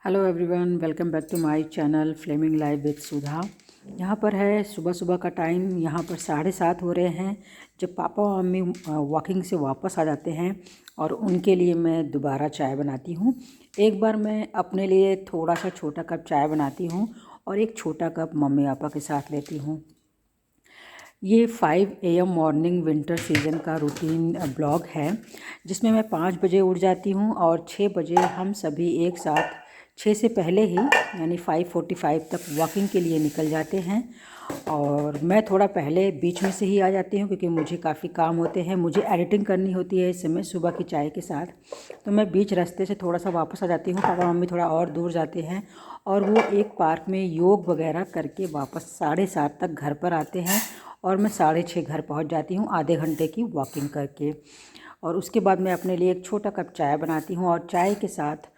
Hello everyone, welcome back to my channel flaming live with Sudha. यहाँ पर है सुबह सुबह का टाइम। यहाँ पर 7:30 हो रहे हैं जब पापा और मम्मी वॉकिंग से वापस आ जाते हैं और उनके लिए मैं दोबारा चाय बनाती हूँ। एक बार मैं अपने लिए थोड़ा सा छोटा कप चाय बनाती हूँ और एक छोटा कप मम्मी पापा के साथ लेती हूँ। ये 5 AM मॉर्निंग विंटर सीज़न का रूटीन ब्लॉग है जिसमें मैं 5 बजे उठ जाती हूँ और 6 बजे हम सभी एक साथ 6 से पहले ही यानी 5:45 तक वॉकिंग के लिए निकल जाते हैं। और मैं थोड़ा पहले बीच में से ही आ जाती हूँ क्योंकि मुझे काफ़ी काम होते हैं। मुझे एडिटिंग करनी होती है इस समय सुबह की चाय के साथ, तो मैं बीच रास्ते से थोड़ा सा वापस आ जाती हूँ। पापा मम्मी थोड़ा और दूर जाते हैं और वो एक पार्क में योग वगैरह करके वापस 7:30 तक घर पर आते हैं और मैं 6:30 घर पहुंच जाती हूं आधे घंटे की वॉकिंग करके। और उसके बाद मैं अपने लिए एक छोटा कप चाय बनाती हूं और चाय के साथ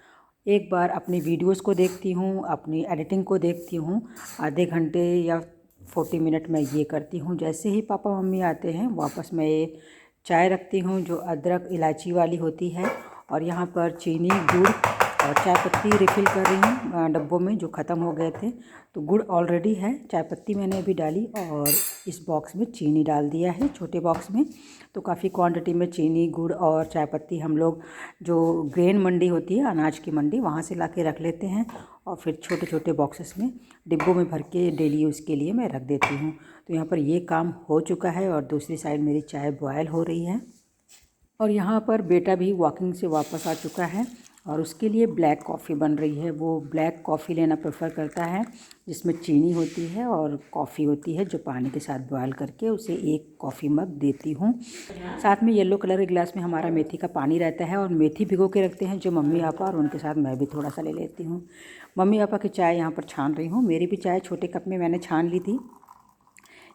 एक बार अपनी वीडियोस को देखती हूं, अपनी एडिटिंग को देखती हूं। आधे घंटे या 40 मिनट मैं ये करती हूं। जैसे ही पापा मम्मी आते हैं वापस मैं ये चाय रखती हूं जो अदरक इलायची वाली होती है। और यहाँ पर चीनी, गुड़ और चाय पत्ती रिफ़िल कर रही हूँ डब्बों में जो ख़त्म हो गए थे। तो गुड़ ऑलरेडी है, चाय पत्ती मैंने अभी डाली और इस बॉक्स में चीनी डाल दिया है छोटे बॉक्स में। तो काफ़ी क्वांटिटी में चीनी, गुड़ और चाय पत्ती हम लोग जो ग्रेन मंडी होती है, अनाज की मंडी, वहाँ से ला के रख लेते हैं और फिर छोटे छोटे बॉक्सेस में डिब्बों में भर के डेली यूज़ के लिए मैं रख देती हूँ। तो यहाँ पर ये काम हो चुका है और दूसरी साइड मेरी चाय बॉयल हो रही है। और यहाँ पर बेटा भी वॉकिंग से वापस आ चुका है और उसके लिए ब्लैक कॉफ़ी बन रही है। वो ब्लैक कॉफ़ी लेना प्रेफर करता है जिसमें चीनी होती है और कॉफ़ी होती है जो पानी के साथ बॉयल करके उसे एक कॉफ़ी मग देती हूँ। साथ में येलो कलर के गिलास में हमारा मेथी का पानी रहता है और मेथी भिगो के रखते हैं जो मम्मी पापा, और उनके साथ मैं भी थोड़ा सा ले लेती हूँ। मम्मी पापा की चाय यहाँ पर छान रही हूँ। मेरी भी चाय छोटे कप में मैंने छान ली थी।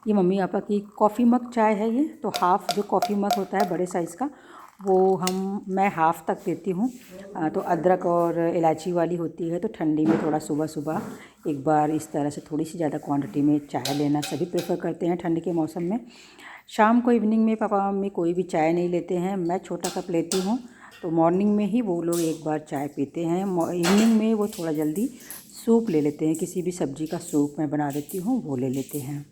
ये मम्मी पापा की कॉफ़ी मग चाय है। ये तो हाफ़ जो कॉफ़ी मग होता है बड़े साइज़ का, वो मैं हाफ़ तक देती हूँ। तो अदरक और इलायची वाली होती है तो ठंडी में थोड़ा सुबह सुबह एक बार इस तरह से थोड़ी सी ज़्यादा क्वांटिटी में चाय लेना सभी प्रेफर करते हैं ठंड के मौसम में। शाम को इवनिंग में पापा मम्मी कोई भी चाय नहीं लेते हैं, मैं छोटा कप लेती हूँ। तो मॉर्निंग में ही वो लोग एक बार चाय पीते हैं। इवनिंग में वो थोड़ा जल्दी सूप ले लेते हैं, किसी भी सब्ज़ी का सूप मैं बना देती हूँ वो ले लेते हैं।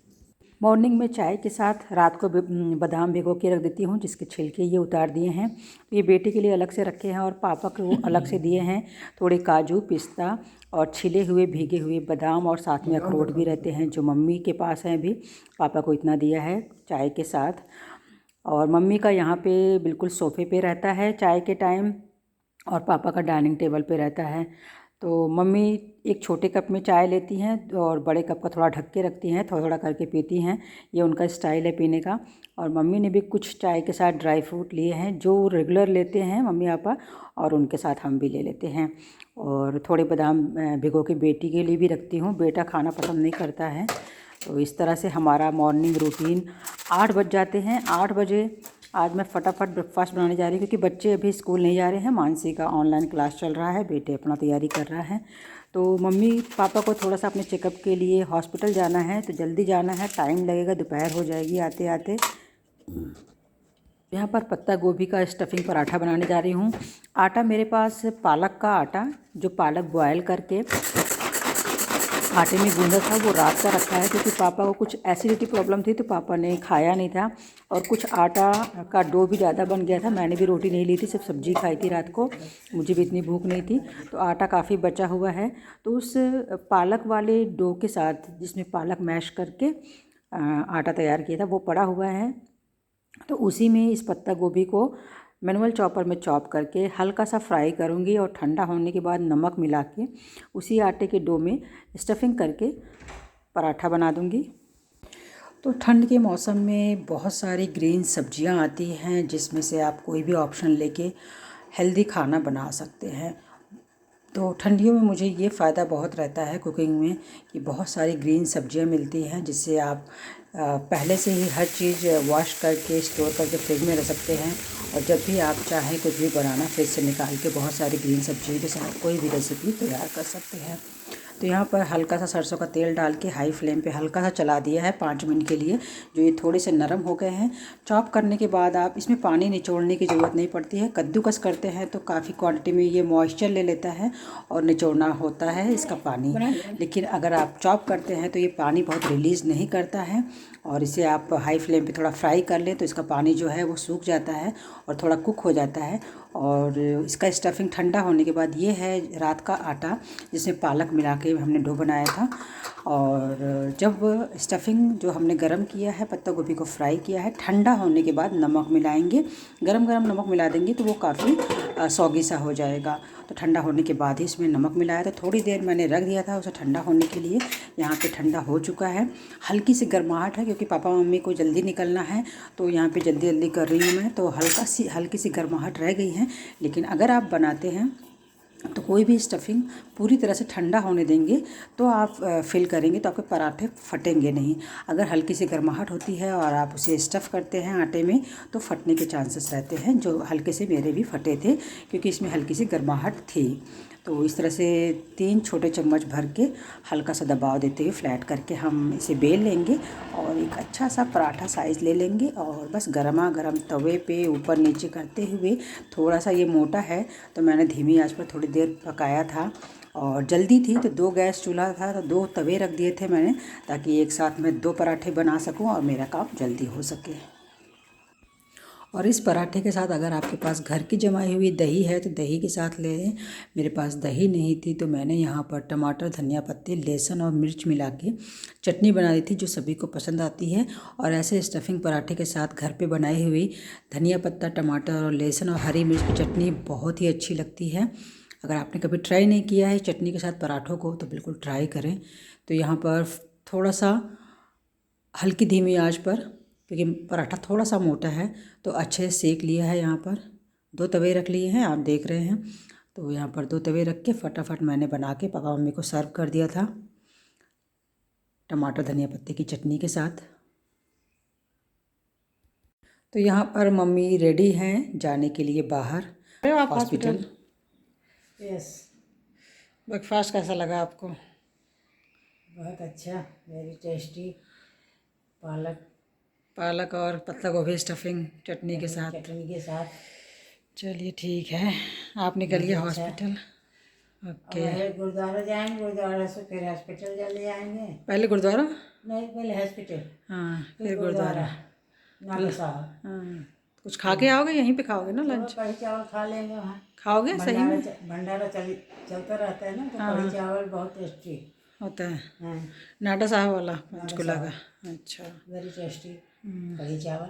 मॉर्निंग में चाय के साथ रात को बादाम भिगो के रख देती हूँ जिसके छिलके ये उतार दिए हैं। ये बेटे के लिए अलग से रखे हैं और पापा को अलग से दिए हैं थोड़े काजू, पिस्ता और छिले हुए भीगे हुए बादाम, और साथ में अखरोट भी रहते हैं जो मम्मी के पास हैं अभी। पापा को इतना दिया है चाय के साथ। और मम्मी का यहाँ पे बिल्कुल सोफ़े पे रहता है चाय के टाइम और पापा का डाइनिंग टेबल पे रहता है। तो मम्मी एक छोटे कप में चाय लेती हैं और बड़े कप का थोड़ा ढक के रखती हैं, थोड़ा थोड़ा करके पीती हैं। ये उनका स्टाइल है पीने का। और मम्मी ने भी कुछ चाय के साथ ड्राई फ्रूट लिए हैं जो रेगुलर लेते हैं मम्मी पापा, और उनके साथ हम भी ले लेते हैं। और थोड़े बादाम भिगो के बेटी के लिए भी रखती हूँ, बेटा खाना पसंद नहीं करता है। तो इस तरह से हमारा मॉर्निंग रूटीन 8 बज जाते हैं। 8 बजे आज मैं फटाफट ब्रेकफास्ट बनाने जा रही हूँ क्योंकि बच्चे अभी स्कूल नहीं जा रहे हैं। मानसी का ऑनलाइन क्लास चल रहा है, बेटे अपना तैयारी कर रहा है। तो मम्मी पापा को थोड़ा सा अपने चेकअप के लिए हॉस्पिटल जाना है तो जल्दी जाना है, टाइम लगेगा, दोपहर हो जाएगी आते आते। यहाँ पर पत्ता गोभी का स्टफिंग पराठा बनाने जा रही हूँ। आटा मेरे पास पालक का आटा जो पालक बॉयल करके आटे में गूंदा था वो रात का रखा है क्योंकि पापा को कुछ एसिडिटी प्रॉब्लम थी तो पापा ने खाया नहीं था। और कुछ आटा का डो भी ज़्यादा बन गया था, मैंने भी रोटी नहीं ली थी, सिर्फ सब्जी खाई थी रात को, मुझे भी इतनी भूख नहीं थी। तो आटा काफ़ी बचा हुआ है तो उस पालक वाले डो के साथ जिसमें पालक मैश करके आटा तैयार किया था वो पड़ा हुआ है। तो उसी में इस पत्ता गोभी को मैनुअल चॉपर में चॉप करके हल्का सा फ्राई करूँगी और ठंडा होने के बाद नमक मिला के उसी आटे के डो में स्टफिंग करके पराठा बना दूँगी। तो ठंड के मौसम में बहुत सारी ग्रीन सब्जियां आती हैं जिसमें से आप कोई भी ऑप्शन लेके हेल्दी खाना बना सकते हैं। तो ठंडियों में मुझे ये फ़ायदा बहुत रहता है कुकिंग में कि बहुत सारी ग्रीन सब्जियां मिलती हैं जिससे आप पहले से ही हर चीज़ वॉश करके स्टोर करके फ्रिज में रख सकते हैं और जब भी आप चाहें कुछ भी बनाना फ्रिज से निकाल के बहुत सारी ग्रीन सब्जियों के साथ कोई भी रेसिपी तैयार कर सकते हैं। तो यहाँ पर हल्का सा सरसों का तेल डाल के हाई फ्लेम पे हल्का सा चला दिया है 5 मिनट के लिए, जो ये थोड़े से नरम हो गए हैं। चॉप करने के बाद आप इसमें पानी निचोड़ने की ज़रूरत नहीं पड़ती है। कद्दूकस करते हैं तो काफ़ी क्वांटिटी में ये मॉइस्चर ले लेता है और निचोड़ना होता है इसका पानी, लेकिन अगर आप चॉप करते हैं तो ये पानी बहुत रिलीज़ नहीं करता है। और इसे आप हाई फ्लेम पे थोड़ा फ्राई कर लें तो इसका पानी जो है वो सूख जाता है और थोड़ा कुक हो जाता है। और इसका स्टफिंग ठंडा होने के बाद ये है रात का आटा जिसमें पालक मिला के हमने डो बनाया था। और जब स्टफिंग जो हमने गरम किया है, पत्ता गोभी को फ्राई किया है, ठंडा होने के बाद नमक मिलाएंगे। गरम गरम नमक मिला देंगे तो वो काफ़ी सौगी सा हो जाएगा। तो ठंडा होने के बाद ही इसमें नमक मिलाया था। थोड़ी देर मैंने रख दिया था उसे ठंडा होने के लिए। यहाँ पे ठंडा हो चुका है। हल्की सी गर्माहट है क्योंकि पापा मम्मी को जल्दी निकलना है, तो यहाँ पे जल्दी जल्दी कर रही हूँ मैं, तो हल्की सी गर्माहट रह गई है। लेकिन अगर आप बनाते हैं तो कोई भी स्टफिंग पूरी तरह से ठंडा होने देंगे तो आप फिल करेंगे तो आपके पराठे फटेंगे नहीं। अगर हल्की सी गर्माहट होती है और आप उसे स्टफ़ करते हैं आटे में तो फटने के चांसेस रहते हैं, जो हल्के से मेरे भी फटे थे क्योंकि इसमें हल्की सी गर्माहट थी। तो इस तरह से 3 छोटे चम्मच भर के हल्का सा दबाव देते हुए फ्लैट करके हम इसे बेल लेंगे और एक अच्छा सा पराठा साइज़ ले लेंगे। और बस गरमा गरम तवे पे ऊपर नीचे करते हुए, थोड़ा सा ये मोटा है तो मैंने धीमी आंच पर थोड़ी देर पकाया था और जल्दी थी तो 2 गैस चूल्हा था तो 2 तवे रख दिए थे मैंने, ताकि एक साथ में 2 पराठे बना सकूं और मेरा काम जल्दी हो सके। और इस पराठे के साथ अगर आपके पास घर की जमाई हुई दही है तो दही के साथ ले लें। मेरे पास दही नहीं थी तो मैंने यहाँ पर टमाटर, धनिया पत्ते, लहसुन और मिर्च मिला के चटनी बना दी थी जो सभी को पसंद आती है। और ऐसे स्टफिंग पराठे के साथ घर पे बनाई हुई धनिया पत्ता, टमाटर और लहसुन और हरी मिर्च की चटनी बहुत ही अच्छी लगती है। अगर आपने कभी ट्राई नहीं किया है चटनी के साथ पराठों को तो बिल्कुल ट्राई करें। तो यहाँ पर थोड़ा सा हल्की धीमी आंच पर, क्योंकि पराठा थोड़ा सा मोटा है, तो अच्छे से सेक लिया है। यहाँ पर 2 तवे रख लिए हैं, आप देख रहे हैं। तो यहाँ पर 2 तवे रख के फटाफट मैंने बना के पापा मम्मी को सर्व कर दिया था टमाटर धनिया पत्ते की चटनी के साथ। तो यहाँ पर मम्मी रेडी हैं जाने के लिए बाहर हॉस्पिटल। यस, ब्रेकफास्ट कैसा लगा आपको? बहुत अच्छा, वेरी टेस्टी। पालक और पत्ता गोभी स्टफिंग चटनी के साथ। चलिए ठीक है, आप निकलिए हॉस्पिटल। ओके, गुरुद्वारा जाएंगे, गुरुद्वारा से फिर हॉस्पिटल जल्दी आएंगे। पहले गुरुद्वारा? नहीं, पहले हॉस्पिटल, हाँ फिर गुरुद्वारा। नागा साहब। हाँ, कुछ खा के आओगे? यहीं पे खाओगे ना लंच? कढ़ी चावल खा लेंगे वहाँ। खाओगे सही में? भंडारा चलता रहता है ना, तो हाँ, कढ़ी चावल बहुत टेस्टी होता है। हाँ, नाडा साहब वाला पंचकुला का? अच्छा, वेरी टेस्टी कढ़ी चावल।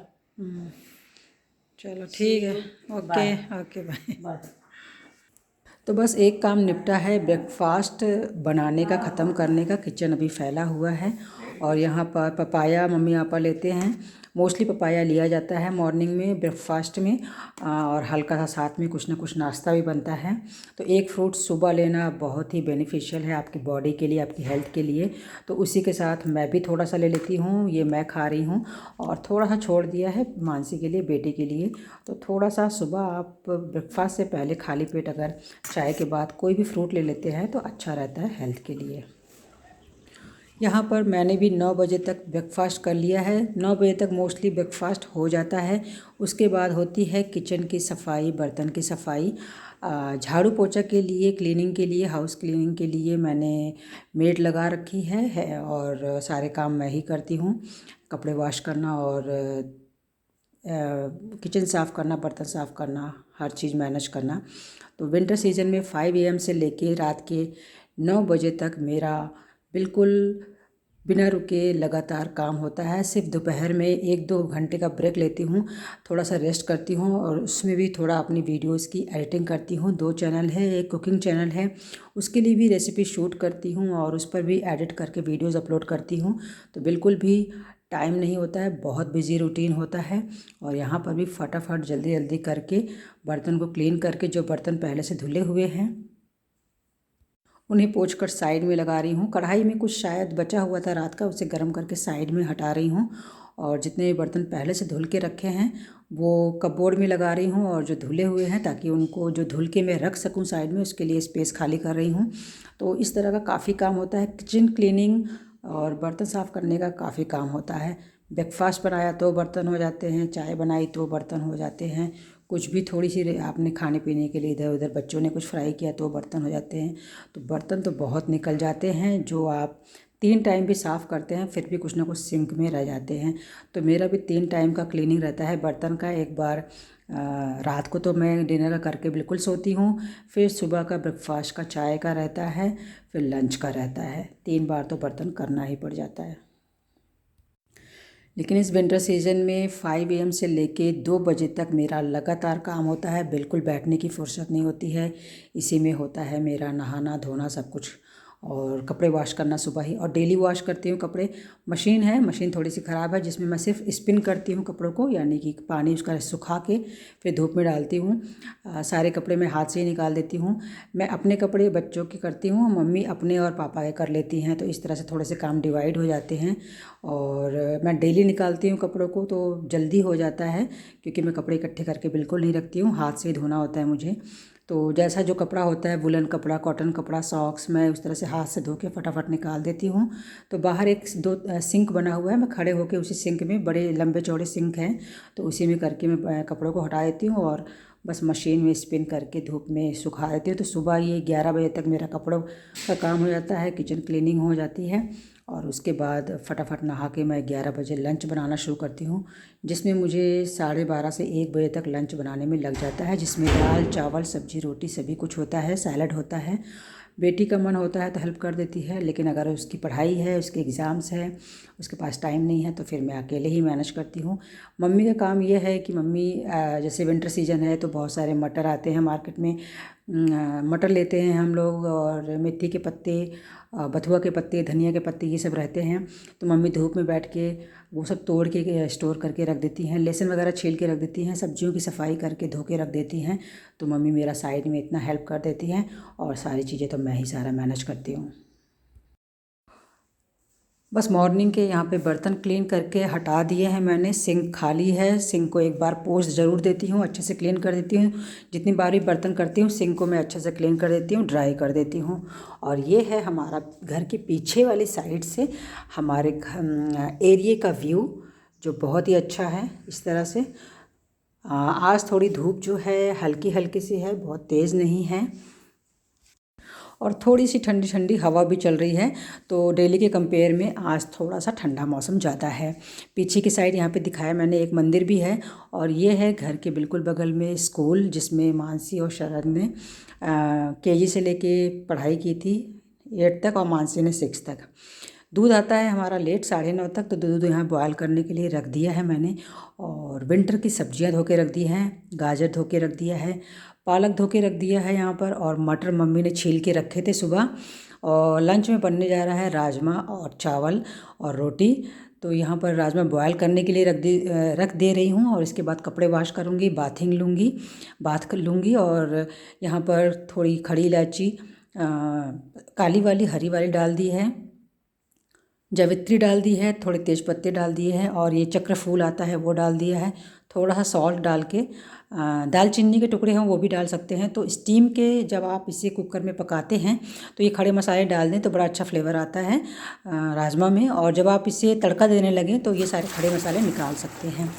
चलो ठीक है, ओके ओके बाय। बस तो बस एक काम निपटा है, ब्रेकफास्ट बनाने का, ख़त्म करने का। किचन अभी फैला हुआ है। और यहाँ पर पपाया मम्मी पापा लेते हैं। मोस्टली पपाया लिया जाता है मॉर्निंग में ब्रेकफास्ट में, और हल्का सा साथ में कुछ ना कुछ नाश्ता भी बनता है। तो एक फ्रूट सुबह लेना बहुत ही बेनिफिशियल है आपकी बॉडी के लिए, आपकी हेल्थ के लिए। तो उसी के साथ मैं भी थोड़ा सा ले लेती हूँ, ये मैं खा रही हूँ। और थोड़ा सा छोड़ दिया है मानसी के लिए, बेटी के लिए। तो थोड़ा सा सुबह आप ब्रेकफास्ट से पहले खाली पेट अगर चाय के बाद कोई भी फ्रूट ले लेते हैं तो अच्छा रहता है हेल्थ के लिए। यहाँ पर मैंने भी 9 बजे तक ब्रेकफास्ट कर लिया है। 9 बजे तक मोस्टली ब्रेकफास्ट हो जाता है। उसके बाद होती है किचन की सफाई, बर्तन की सफाई। झाड़ू पोछा के लिए, क्लीनिंग के लिए, हाउस क्लीनिंग के लिए मैंने मेड लगा रखी है और सारे काम मैं ही करती हूँ। कपड़े वॉश करना और किचन साफ़ करना, बर्तन साफ़ करना, हर चीज़ मैनेज करना। तो विंटर सीज़न में 5 AM से लेके रात के 9 बजे तक मेरा बिल्कुल बिना रुके लगातार काम होता है। सिर्फ दोपहर में 1-2 घंटे का ब्रेक लेती हूँ, थोड़ा सा रेस्ट करती हूँ और उसमें भी थोड़ा अपनी वीडियोस की एडिटिंग करती हूँ। 2 चैनल है, एक कुकिंग चैनल है, उसके लिए भी रेसिपी शूट करती हूँ और उस पर भी एडिट करके वीडियोस अपलोड करती हूँ। तो बिल्कुल भी टाइम नहीं होता है, बहुत बिजी रूटीन होता है। और यहाँ पर भी फटाफट जल्दी जल्दी करके बर्तन को क्लीन करके, जो बर्तन पहले से धुले हुए हैं उन्हें पोंछ कर साइड में लगा रही हूँ। कढ़ाई में कुछ शायद बचा हुआ था रात का, उसे गर्म करके साइड में हटा रही हूँ। और जितने भी बर्तन पहले से धुल के रखे हैं वो कपबोर्ड में लगा रही हूँ, और जो धुले हुए हैं ताकि उनको जो धुल के मैं रख सकूँ साइड में, उसके लिए स्पेस खाली कर रही हूँ। तो इस तरह का काफ़ी काम होता है, किचन क्लीनिंग और बर्तन साफ़ करने का काफ़ी काम होता है। ब्रेकफास्ट बनाया तो बर्तन हो जाते हैं, चाय बनाई तो बर्तन हो जाते हैं, कुछ भी थोड़ी सी आपने खाने पीने के लिए इधर उधर बच्चों ने कुछ फ्राई किया तो बर्तन हो जाते हैं। तो बर्तन तो बहुत निकल जाते हैं, जो आप 3 टाइम भी साफ़ करते हैं फिर भी कुछ ना कुछ सिंक में रह जाते हैं। तो मेरा भी 3 टाइम का क्लीनिंग रहता है बर्तन का। एक बार रात को तो मैं डिनर का करके बिल्कुल सोती हूँ, फिर सुबह का ब्रेकफास्ट का चाय का रहता है, फिर लंच का रहता है। 3 बार तो बर्तन करना ही पड़ जाता है। लेकिन इस विंटर सीज़न में 5 AM से लेके 2 बजे तक मेरा लगातार काम होता है, बिल्कुल बैठने की फुर्सत नहीं होती है। इसी में होता है मेरा नहाना धोना सब कुछ, और कपड़े वॉश करना सुबह ही, और डेली वॉश करती हूँ कपड़े। मशीन थोड़ी सी ख़राब है जिसमें मैं सिर्फ स्पिन करती हूँ कपड़ों को, यानी कि पानी उसका सुखा के फिर धूप में डालती हूँ। सारे कपड़े मैं हाथ से ही निकाल देती हूँ। मैं अपने कपड़े बच्चों के करती हूँ, मम्मी अपने और पापा के कर लेती हैं, तो इस तरह से थोड़े से काम डिवाइड हो जाते हैं। और मैं डेली निकालती हूँ कपड़ों को तो जल्दी हो जाता है, क्योंकि मैं कपड़े इकट्ठे करके बिल्कुल नहीं रखती हूँ, हाथ से ही धोना होता है मुझे। तो जैसा जो कपड़ा होता है, वुलन कपड़ा, कॉटन कपड़ा, सॉक्स, मैं उस तरह से हाथ से धो के फटाफट निकाल देती हूँ। तो बाहर एक दो सिंक बना हुआ है, मैं खड़े होके उसी सिंक में, बड़े लंबे चौड़े सिंक हैं, तो उसी में करके मैं कपड़ों को हटा देती हूँ और बस मशीन में स्पिन करके धूप में सुखा देती हूँ। तो सुबह ये 11 बजे तक मेरा कपड़ों का काम हो जाता है, किचन क्लीनिंग हो जाती है, और उसके बाद फटाफट नहा के मैं 11 बजे लंच बनाना शुरू करती हूँ, जिसमें मुझे 12:30 से 1 बजे तक लंच बनाने में लग जाता है, जिसमें दाल चावल सब्जी रोटी सभी कुछ होता है, सैलड होता है। बेटी का मन होता है तो हेल्प कर देती है, लेकिन अगर उसकी पढ़ाई है, उसके एग्ज़ाम्स है, उसके पास टाइम नहीं है तो फिर मैं अकेले ही मैनेज करती हूँ। मम्मी का काम यह है कि मम्मी जैसे विंटर सीजन है तो बहुत सारे मटर आते हैं मार्केट में, मटर लेते हैं हम लोग, और मेथी के पत्ते, बथुआ के पत्ते, धनिया के पत्ते, ये सब रहते हैं। तो मम्मी धूप में बैठ के वो सब तोड़ के स्टोर करके रख देती हैं, लहसुन वगैरह छील के रख देती हैं, सब्जियों की सफाई करके धो के रख देती हैं। तो मम्मी मेरा साइड में इतना हेल्प कर देती हैं, और सारी चीज़ें तो मैं ही सारा मैनेज करती हूँ। बस मॉर्निंग के यहाँ पे बर्तन क्लीन करके हटा दिए हैं मैंने, सिंक खाली है, सिंक को एक बार पोंछ ज़रूर देती हूँ, अच्छे से क्लीन कर देती हूँ। जितनी बार भी बर्तन करती हूँ सिंक को मैं अच्छे से क्लीन कर देती हूँ, ड्राई कर देती हूँ। और ये है हमारा घर के पीछे वाली साइड से हमारे एरिए का व्यू, जो बहुत ही अच्छा है। इस तरह से आज थोड़ी धूप जो है हल्की हल्की सी है, बहुत तेज़ नहीं है, और थोड़ी सी ठंडी ठंडी हवा भी चल रही है। तो डेली के कंपेयर में आज थोड़ा सा ठंडा मौसम ज़्यादा है। पीछे की साइड यहाँ पे दिखाया मैंने, एक मंदिर भी है, और ये है घर के बिल्कुल बगल में स्कूल, जिसमें मानसी और शरद ने KG से लेके पढ़ाई की थी 8 तक, और मानसी ने 6 तक। दूध आता है हमारा लेट 9:30 तक, तो दूध यहाँ बॉयल करने के लिए रख दिया है मैंने। और विंटर की सब्जियाँ धो के रख दी हैं, गाजर धो के रख दिया है, पालक धो के रख दिया है यहाँ पर, और मटर मम्मी ने छील के रखे थे सुबह। और लंच में बनने जा रहा है राजमा और चावल और रोटी। तो यहाँ पर राजमा बॉयल करने के लिए रख दे रही हूँ, और इसके बाद कपड़े वॉश करूँगी, बाथ कर लूँगी। और यहाँ पर थोड़ी खड़ी इलायची, काली वाली हरी वाली डाल दी है, जावित्री डाल दी है, थोड़े तेज पत्ते डाल दिए हैं, और ये चक्र फूल आता है वो डाल दिया है। थोड़ा सा सॉल्ट डाल के, दालचीनी के टुकड़े हैं वो भी डाल सकते हैं। तो स्टीम के जब आप इसे कुकर में पकाते हैं तो ये खड़े मसाले डाल दें तो बड़ा अच्छा फ्लेवर आता है राजमा में। और जब आप इसे तड़का देने लगें तो ये सारे खड़े मसाले निकाल सकते हैं।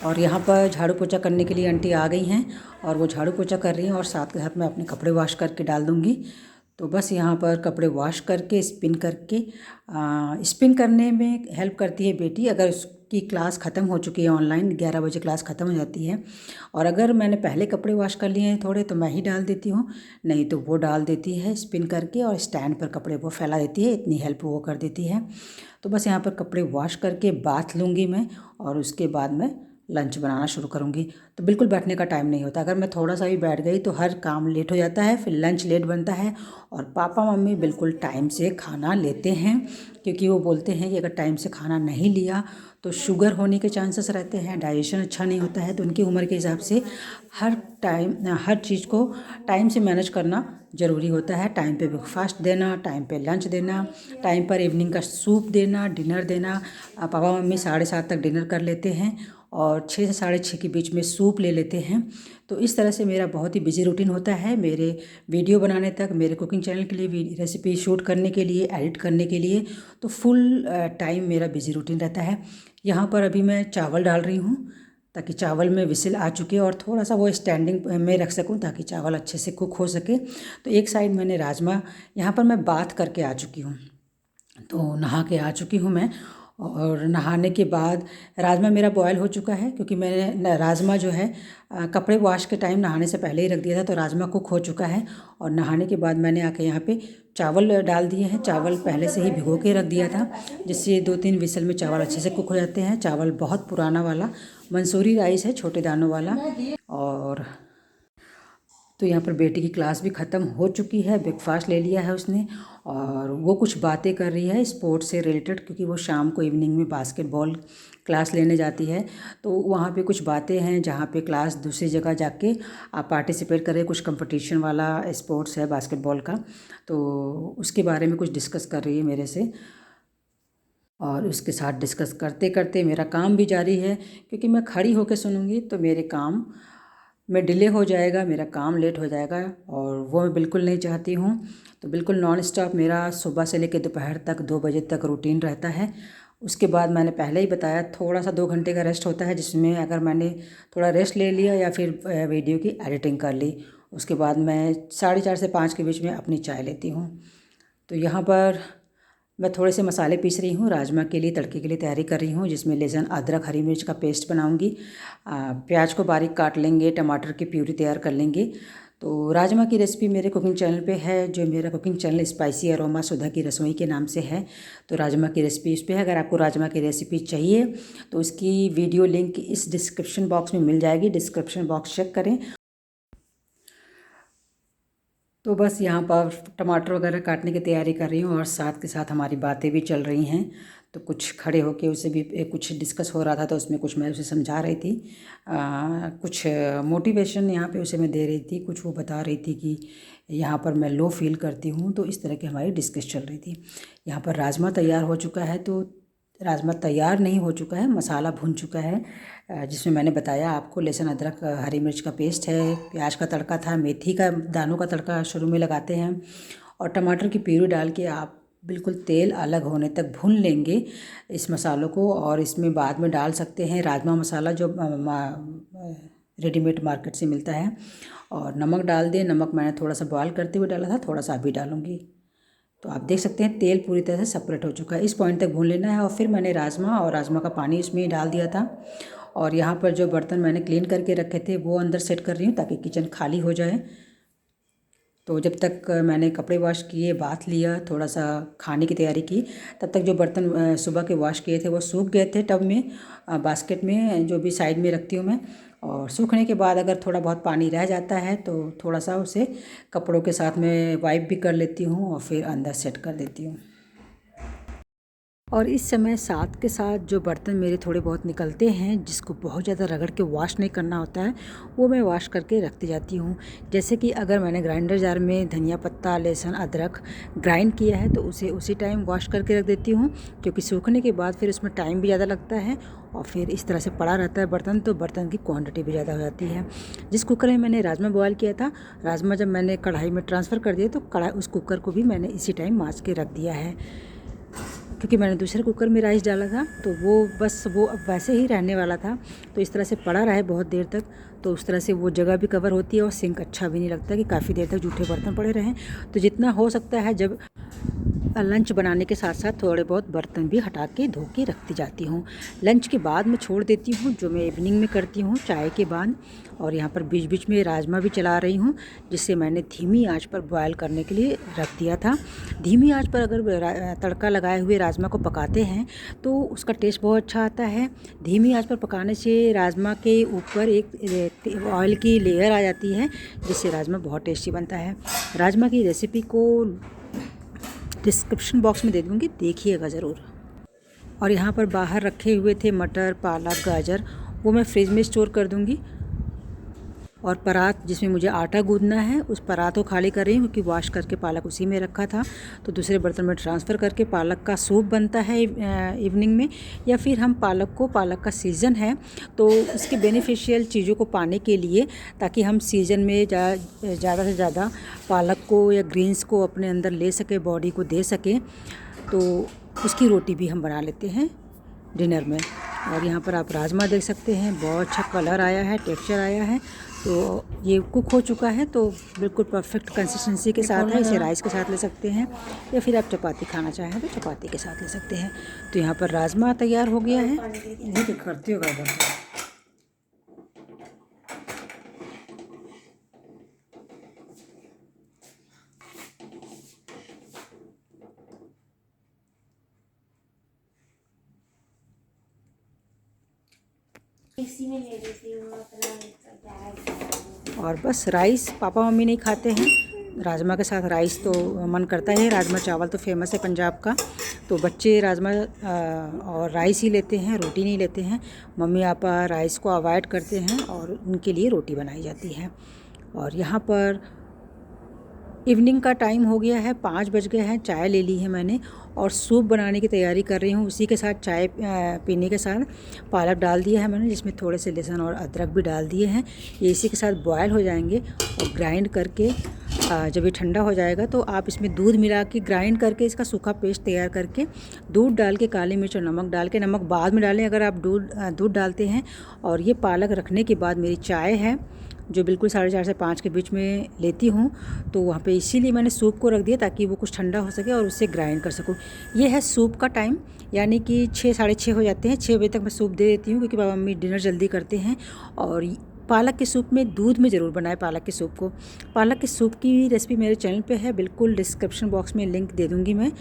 और यहाँ पर झाड़ू पोछा करने के लिए आंटी आ गई हैं, और वो झाड़ू पोछा कर रही हैं, और साथ के साथ मैं अपने कपड़े वॉश करके डाल दूँगी। तो बस यहाँ पर कपड़े वॉश करके स्पिन करके, स्पिन करने में हेल्प करती है बेटी। अगर उसकी क्लास ख़त्म हो चुकी है ऑनलाइन, 11 बजे क्लास ख़त्म हो जाती है, और अगर मैंने पहले कपड़े वॉश कर लिए हैं थोड़े तो मैं ही डाल देती हूँ, नहीं तो वो डाल देती है स्पिन करके, और स्टैंड पर कपड़े वो फैला देती है, इतनी हेल्प वो कर देती है। तो बस यहाँ पर कपड़े वॉश करके बाथ लूँगी मैं, और उसके बाद मैं लंच बनाना शुरू करूँगी। तो बिल्कुल बैठने का टाइम नहीं होता, अगर मैं थोड़ा सा भी बैठ गई तो हर काम लेट हो जाता है, फिर लंच लेट बनता है। और पापा मम्मी बिल्कुल टाइम से खाना लेते हैं, क्योंकि वो बोलते हैं कि अगर टाइम से खाना नहीं लिया तो शुगर होने के चांसेस रहते हैं, डाइजेशन अच्छा नहीं होता है। तो उनकी उम्र के हिसाब से हर चीज़ को टाइम से मैनेज करना ज़रूरी होता है। टाइम पे ब्रेकफास्ट देना, टाइम पे लंच देना, टाइम पर इवनिंग का सूप देना, डिनर देना। पापा मम्मी 7:30 तक डिनर कर लेते हैं और 6 से 6:30 के बीच में सूप ले लेते हैं। तो इस तरह से मेरा बहुत ही बिजी रूटीन होता है। मेरे वीडियो बनाने तक, मेरे कुकिंग चैनल के लिए रेसिपी शूट करने के लिए, एडिट करने के लिए, तो फुल टाइम मेरा बिजी रूटीन रहता है। यहाँ पर अभी मैं चावल डाल रही हूँ ताकि चावल में विसिल आ चुके और थोड़ा सा वो स्टैंडिंग में रख सकूं ताकि चावल अच्छे से कुक हो सके। तो एक साइड मैंने राजमा, यहाँ पर मैं बात करके आ चुकी हूँ, तो नहा के आ चुकी हूँ मैं। और नहाने के बाद राजमा मेरा बॉयल हो चुका है, क्योंकि मैंने राजमा जो है कपड़े वॉश के टाइम नहाने से पहले ही रख दिया था, तो राजमा कुक हो चुका है। और नहाने के बाद मैंने आके यहाँ पे चावल डाल दिए हैं। चावल पहले से ही भिगो के रख दिया था, जिससे 2-3 विसल में चावल अच्छे से कुक हो जाते हैं। चावल बहुत पुराना वाला मंसूरी राइस है, छोटे दानों वाला। और तो यहाँ पर बेटी की क्लास भी ख़त्म हो चुकी है, ब्रेकफास्ट ले लिया है उसने, और वो कुछ बातें कर रही है स्पोर्ट्स से रिलेटेड, क्योंकि वो शाम को इवनिंग में बास्केटबॉल क्लास लेने जाती है। तो वहाँ पे कुछ बातें हैं जहाँ पे क्लास दूसरी जगह जाके आप पार्टिसिपेट करें, कुछ कंपटीशन वाला स्पोर्ट्स है बास्केटबॉल का, तो उसके बारे में कुछ डिस्कस कर रही है मेरे से। और उसके साथ डिस्कस करते करते मेरा काम भी जारी है, क्योंकि मैं खड़ी होकर सुनूंगी तो मेरे काम में डिले हो जाएगा, मेरा काम लेट हो जाएगा, और वो मैं बिल्कुल नहीं चाहती हूँ। तो बिल्कुल नॉन स्टॉप मेरा सुबह से लेकर दोपहर तक 2 बजे तक रूटीन रहता है। उसके बाद मैंने पहले ही बताया थोड़ा सा 2 घंटे का रेस्ट होता है, जिसमें अगर मैंने थोड़ा रेस्ट ले लिया या फिर वीडियो की एडिटिंग कर ली, उसके बाद मैं 4:30 से 5 के बीच में अपनी चाय लेती हूँ। तो यहाँ पर मैं थोड़े से मसाले पीस रही हूँ, राजमा के लिए तड़के के लिए तैयारी कर रही हूँ, जिसमें लहसुन, अदरक, हरी मिर्च का पेस्ट बनाऊँगी। प्याज को बारीक काट लेंगे, टमाटर की प्यूरी तैयार कर लेंगे। तो राजमा की रेसिपी मेरे कुकिंग चैनल पे है, जो मेरा कुकिंग चैनल स्पाइसी अरोमा सुधा की रसोई के नाम से है। तो राजमा की रेसिपी इस पर है। अगर आपको राजमा की रेसिपी चाहिए तो उसकी वीडियो लिंक इस डिस्क्रिप्शन बॉक्स में मिल जाएगी, डिस्क्रिप्शन बॉक्स चेक करें। तो बस यहाँ पर टमाटर वगैरह काटने की तैयारी कर रही हूँ, और साथ के साथ हमारी बातें भी चल रही हैं। तो कुछ खड़े होके उसे भी कुछ डिस्कस हो रहा था, तो उसमें कुछ मैं उसे समझा रही थी, कुछ मोटिवेशन यहाँ पे उसे मैं दे रही थी, कुछ वो बता रही थी कि यहाँ पर मैं लो फील करती हूँ। तो इस तरह की हमारी डिस्कस चल रही थी। यहाँ पर राजमा तैयार हो चुका है, तो राजमा तैयार नहीं हो चुका है, मसाला भुन चुका है, जिसमें मैंने बताया आपको लहसुन, अदरक, हरी मिर्च का पेस्ट है, प्याज का तड़का था, मेथी का दानों का तड़का शुरू में लगाते हैं, और टमाटर की प्यूरी डाल के आप बिल्कुल तेल अलग होने तक भून लेंगे इस मसालों को। और इसमें बाद में डाल सकते हैं राजमा मसाला, जो रेडीमेड मार्केट से मिलता है, और नमक डाल दें। नमक मैंने थोड़ा सा बॉयल करते हुए डाला था, थोड़ा सा अभी डालूँगी। तो आप देख सकते हैं तेल पूरी तरह से सेपरेट हो चुका है, इस पॉइंट तक भून लेना है। और फिर मैंने राजमा और राजमा का पानी इसमें डाल दिया था। और यहाँ पर जो बर्तन मैंने क्लीन करके रखे थे वो अंदर सेट कर रही हूँ, ताकि किचन खाली हो जाए। तो जब तक मैंने कपड़े वॉश किए, बाथ लिया, थोड़ा सा खाने की तैयारी की, तब तक जो बर्तन सुबह के वॉश किए थे वो सूख गए थे टब में, बास्केट में जो भी साइड में रखती हूँ मैं। और सूखने के बाद अगर थोड़ा बहुत पानी रह जाता है तो थोड़ा सा उसे कपड़ों के साथ में वाइप भी कर लेती हूँ और फिर अंदर सेट कर देती हूँ। और इस समय साथ के साथ जो बर्तन मेरे थोड़े बहुत निकलते हैं, जिसको बहुत ज़्यादा रगड़ के वॉश नहीं करना होता है, वो मैं वॉश करके रखती जाती हूँ। जैसे कि अगर मैंने ग्राइंडर जार में धनिया पत्ता, लहसुन, अदरक ग्राइंड किया है, तो उसे उसी टाइम वॉश करके रख देती हूँ, क्योंकि सूखने के बाद फिर उसमें टाइम भी ज़्यादा लगता है, और फिर इस तरह से पड़ा रहता है बर्तन, तो बर्तन की क्वांटिटी भी ज़्यादा हो जाती है। जिस कुकर में मैंने राजमा बॉयल किया था, राजमा जब मैंने कढ़ाई में ट्रांसफ़र कर दिया, तो उस कुकर को भी मैंने इसी टाइम माँज के रख दिया है, क्योंकि मैंने दूसरे कुकर में राइस डाला था, तो वो बस वो अब वैसे ही रहने वाला था। तो इस तरह से पड़ा रहे बहुत देर तक, तो उस तरह से वो जगह भी कवर होती है, और सिंक अच्छा भी नहीं लगता कि काफ़ी देर तक जूठे बर्तन पड़े रहें। तो जितना हो सकता है, जब लंच बनाने के साथ साथ थोड़े बहुत बर्तन भी हटा के धो के रखती जाती हूँ। लंच के बाद मैं छोड़ देती हूँ, जो मैं इवनिंग में करती हूँ चाय के बाद। और यहाँ पर बीच बीच में राजमा भी चला रही हूँ, जिससे मैंने धीमी आंच पर बॉयल करने के लिए रख दिया था। धीमी आंच पर अगर तड़का लगाए हुए राजमा को पकाते हैं तो उसका टेस्ट बहुत अच्छा आता है। धीमी आंच पर पकाने से राजमा के ऊपर एक ऑयल की लेयर आ जाती है, जिससे राजमा बहुत टेस्टी बनता है। राजमा की रेसिपी को डिस्क्रिप्शन बॉक्स में दे दूँगी, देखिएगा ज़रूर। और यहाँ पर बाहर रखे हुए थे मटर, पालक, गाजर, वो मैं फ्रिज में स्टोर कर दूँगी। और परात जिसमें मुझे आटा गूंदना है, उस परात को खाली कर रही हूँ, क्योंकि वॉश करके पालक उसी में रखा था। तो दूसरे बर्तन में ट्रांसफ़र करके पालक का सूप बनता है इवनिंग में। या फिर हम पालक का सीज़न है तो इसके बेनिफिशियल चीज़ों को पाने के लिए, ताकि हम सीज़न में ज़्यादा से ज़्यादा पालक को या ग्रीन्स को अपने अंदर ले सके, बॉडी को दे सकें, तो उसकी रोटी भी हम बना लेते हैं डिनर में। और यहाँ पर आप राजमा देख सकते हैं, बहुत अच्छा कलर आया है, टेक्सचर आया है। तो ये कुक हो चुका है, तो बिल्कुल परफेक्ट कंसिस्टेंसी के साथ है। इसे राइस के साथ ले सकते हैं, या फिर आप चपाती खाना चाहें तो चपाती के साथ ले सकते हैं। तो यहाँ पर राजमा तैयार हो गया है। ये तो करती होगा बस। इसी में ले लेती हूँ अपना। और बस राइस पापा मम्मी नहीं खाते हैं, राजमा के साथ राइस तो मन करता है। राजमा चावल तो फेमस है पंजाब का, तो बच्चे राजमा और राइस ही लेते हैं, रोटी नहीं लेते हैं। मम्मी पापा राइस को अवॉइड करते हैं और उनके लिए रोटी बनाई जाती है। और यहाँ पर इवनिंग का टाइम हो गया है, 5 बज गए हैं। चाय ले ली है मैंने और सूप बनाने की तैयारी कर रही हूँ। उसी के साथ चाय पीने के साथ पालक डाल दिया है मैंने, जिसमें थोड़े से लहसुन और अदरक भी डाल दिए हैं। ये इसी के साथ बॉयल हो जाएंगे और ग्राइंड करके जब ये ठंडा हो जाएगा तो आप इसमें दूध मिला के ग्राइंड करके इसका सूखा पेस्ट तैयार करके दूध डाल के, काली मिर्च और नमक डाल के, नमक बाद में डालें अगर आप दूध डालते हैं। और ये पालक रखने के बाद मेरी चाय है, जो बिल्कुल 4:30 से 5 के बीच में लेती हूँ, तो वहाँ पे इसीलिए मैंने सूप को रख दिया ताकि वो कुछ ठंडा हो सके और उससे ग्राइंड कर सकूँ। ये है सूप का टाइम, यानी कि 6 साढ़े 6 हो जाते हैं। 6 बजे तक मैं सूप दे देती हूँ, क्योंकि पापा मम्मी डिनर जल्दी करते हैं। और पालक के सूप में दूध में ज़रूर बनाएं पालक के सूप को। पालक के सूप की रेसिपी मेरे चैनल पे है, बिल्कुल डिस्क्रिप्शन बॉक्स में लिंक दे दूँगी मैं।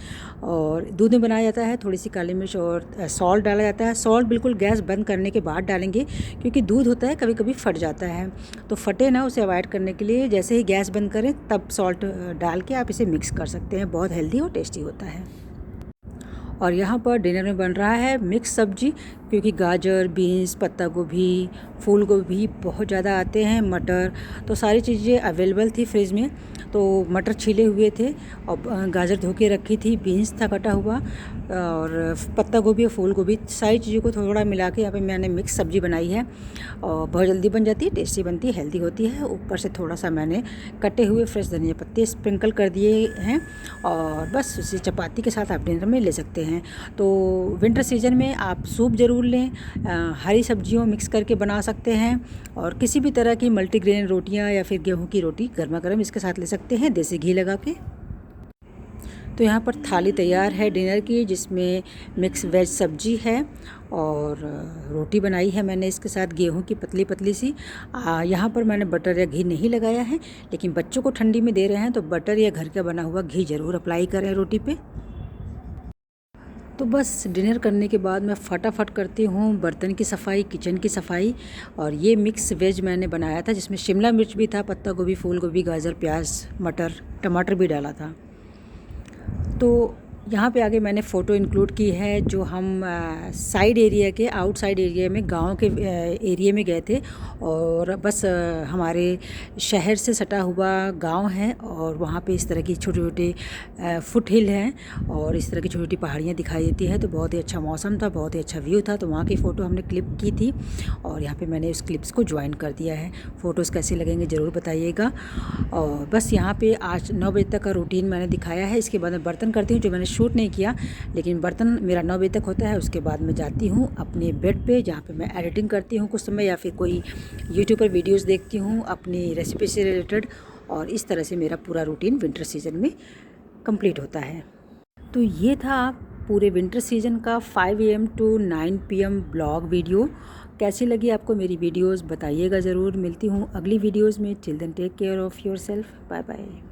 और दूध में बनाया जाता है, थोड़ी सी काली मिर्च और सॉल्ट डाला जाता है। सॉल्ट बिल्कुल गैस बंद करने के बाद डालेंगे, क्योंकि दूध होता है कभी कभी फट जाता है, तो फटे ना, उसे अवॉइड करने के लिए जैसे ही गैस बंद करें तब सॉल्ट डाल के आप इसे मिक्स कर सकते हैं। बहुत हेल्दी और टेस्टी होता है। और यहाँ पर डिनर में बन रहा है मिक्स सब्जी, क्योंकि गाजर, बीन्स, पत्ता गोभी, फूल गोभी बहुत ज़्यादा आते हैं, मटर, तो सारी चीज़ें अवेलेबल थी फ्रिज में। तो मटर छीले हुए थे और गाजर धो के रखी थी, बीन्स था कटा हुआ, और पत्ता गोभी और फूल गोभी, सारी चीज़ों को थोड़ा मिला के यहाँ पे मैंने मिक्स सब्ज़ी बनाई है। और बहुत जल्दी बन जाती है, टेस्टी बनती है, हेल्दी होती है। ऊपर से थोड़ा सा मैंने कटे हुए फ्रेश धनिया पत्ते स्प्रिंकल कर दिए हैं। और बस उसी चपाती के साथ आप डिनर में ले सकते हैं। तो विंटर सीजन में आप सूप ज़रूर लें, हरी सब्जियों मिक्स करके बना सकते हैं। और किसी भी तरह की मल्टीग्रेन रोटियां या फिर गेहूं की रोटी गर्मा गर्म इसके साथ ले सकते हैं, देसी घी लगा के। तो यहाँ पर थाली तैयार है डिनर की, जिसमें मिक्स वेज सब्जी है और रोटी बनाई है मैंने इसके साथ गेहूं की पतली पतली सी। यहाँ पर मैंने बटर या घी नहीं लगाया है, लेकिन बच्चों को ठंडी में दे रहे हैं तो बटर या घर का बना हुआ घी ज़रूर अप्लाई करें रोटी पे। तो बस डिनर करने के बाद मैं फटाफट करती हूँ बर्तन की सफाई, किचन की सफाई। और ये मिक्स वेज मैंने बनाया था, जिसमें शिमला मिर्च भी था, पत्ता गोभी, फूल गोभी, गाजर, प्याज, मटर, टमाटर भी डाला था। तो यहाँ पे आगे मैंने फ़ोटो इंक्लूड की है, जो हम साइड एरिया के, आउटसाइड एरिया में, गांव के एरिया में गए थे। और बस हमारे शहर से सटा हुआ गांव है, और वहाँ पे इस तरह की छोटे छोटे फुट हिल हैं और इस तरह की छोटी छोटी पहाड़ियाँ दिखाई देती है। तो बहुत ही अच्छा मौसम था, बहुत ही अच्छा व्यू था, तो वहाँ की फ़ोटो हमने क्लिप की थी और यहाँ पर मैंने उस क्लिप्स को ज्वाइन कर दिया है। फ़ोटोज़ कैसे लगेंगे ज़रूर बताइएगा। और बस यहाँ पर आज 9 बजे तक का रूटीन मैंने दिखाया है। इसके बाद मैं बर्तन करती हूँ, जो मैंने शूट नहीं किया, लेकिन बर्तन मेरा 9 बजे तक होता है। उसके बाद मैं जाती हूँ अपने बेड पे, जहाँ पे मैं एडिटिंग करती हूँ कुछ समय, या फिर कोई यूट्यूब पर वीडियोस देखती हूँ अपनी रेसिपी से रिलेटेड। और इस तरह से मेरा पूरा रूटीन विंटर सीजन में कंप्लीट होता है। तो ये था पूरे विंटर सीजन का 5 AM to 9 PM blog video. कैसी लगी आपको मेरी वीडियोस बताइएगा ज़रूर। मिलती हूँ अगली वीडियोस में। Till then take care of yourself. Bye bye.